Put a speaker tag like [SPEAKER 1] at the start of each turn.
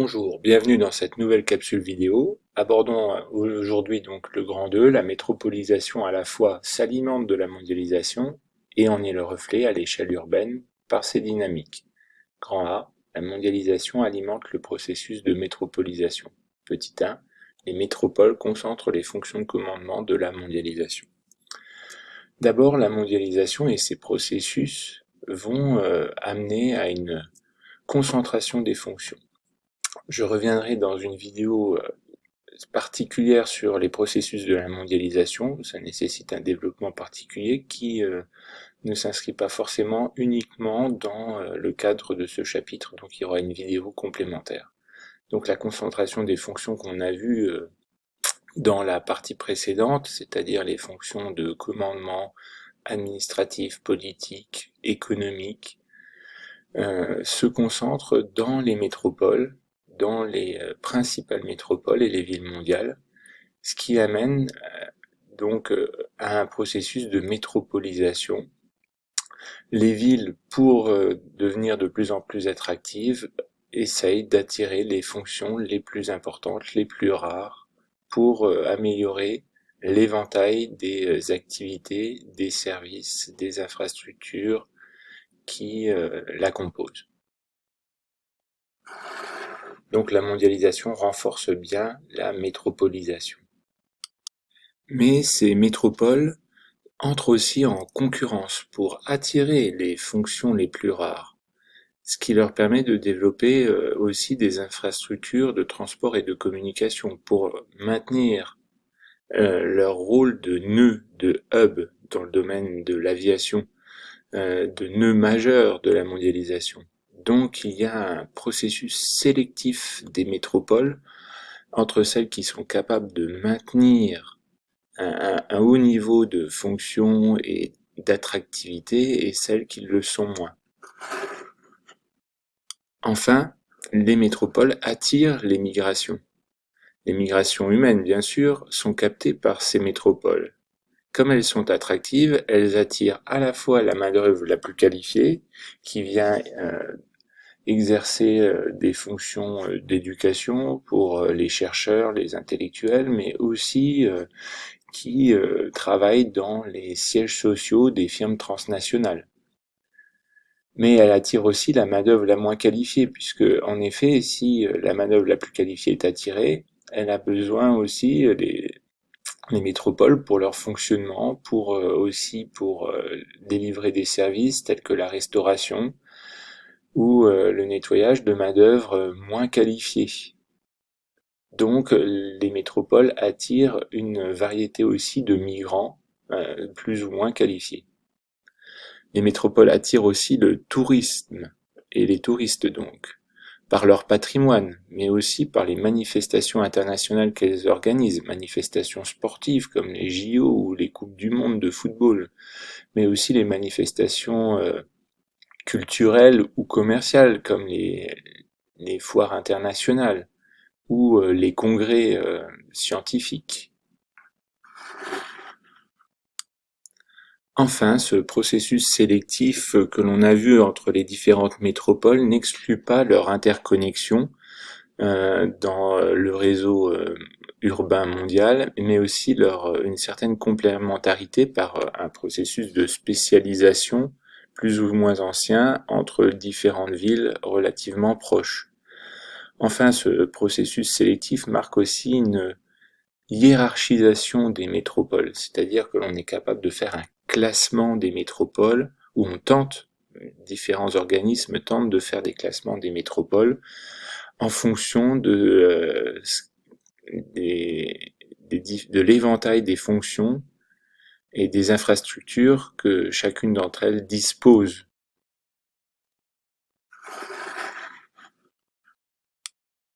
[SPEAKER 1] Bonjour, bienvenue dans cette nouvelle capsule vidéo. Abordons aujourd'hui donc le grand 2, la métropolisation à la fois s'alimente de la mondialisation et en est le reflet à l'échelle urbaine par ses dynamiques. Grand A, la mondialisation alimente le processus de métropolisation. Petit 1, les métropoles concentrent les fonctions de commandement de la mondialisation. D'abord, la mondialisation et ses processus vont amener à une concentration des fonctions. Je reviendrai dans une vidéo particulière sur les processus de la mondialisation. Ça nécessite un développement particulier qui ne s'inscrit pas forcément uniquement dans le cadre de ce chapitre, donc il y aura une vidéo complémentaire. Donc la concentration des fonctions qu'on a vues dans la partie précédente, c'est-à-dire les fonctions de commandement administratif, politique, économique, se concentre dans les métropoles, dans les principales métropoles et les villes mondiales, ce qui amène donc à un processus de métropolisation. Les villes, pour devenir de plus en plus attractives, essayent d'attirer les fonctions les plus importantes, les plus rares, pour améliorer l'éventail des activités, des services, des infrastructures qui la composent. Donc la mondialisation renforce bien la métropolisation. Mais ces métropoles entrent aussi en concurrence pour attirer les fonctions les plus rares, ce qui leur permet de développer aussi des infrastructures de transport et de communication pour maintenir leur rôle de nœud, de hub dans le domaine de l'aviation, de nœud majeur de la mondialisation. Donc il y a un processus sélectif des métropoles entre celles qui sont capables de maintenir un haut niveau de fonction et d'attractivité et celles qui le sont moins. Enfin, les métropoles attirent les migrations. Les migrations humaines, bien sûr, sont captées par ces métropoles. Comme elles sont attractives, elles attirent à la fois la main-d'œuvre la plus qualifiée, qui vient exercer des fonctions d'éducation pour les chercheurs, les intellectuels, mais aussi qui travaillent dans les sièges sociaux des firmes transnationales. Mais elle attire aussi la main-d'œuvre la moins qualifiée, puisque en effet, si la main-d'œuvre la plus qualifiée est attirée, elle a besoin aussi les métropoles pour leur fonctionnement, pour délivrer des services tels que la restauration ou le nettoyage de main-d'œuvre moins qualifiée. Donc les métropoles attirent une variété aussi de migrants plus ou moins qualifiés. Les métropoles attirent aussi le tourisme et les touristes donc, par leur patrimoine, mais aussi par les manifestations internationales qu'elles organisent, manifestations sportives comme les JO ou les Coupes du Monde de football, mais aussi les manifestations culturelles ou commerciales comme les foires internationales ou les congrès scientifiques. Enfin, ce processus sélectif que l'on a vu entre les différentes métropoles n'exclut pas leur interconnexion dans le réseau urbain mondial, mais aussi une certaine complémentarité par un processus de spécialisation plus ou moins ancien entre différentes villes relativement proches. Enfin, ce processus sélectif marque aussi une hiérarchisation des métropoles, c'est-à-dire que l'on est capable de faire un classement des métropoles, où différents organismes tentent de faire des classements des métropoles en fonction de l'éventail des fonctions et des infrastructures que chacune d'entre elles dispose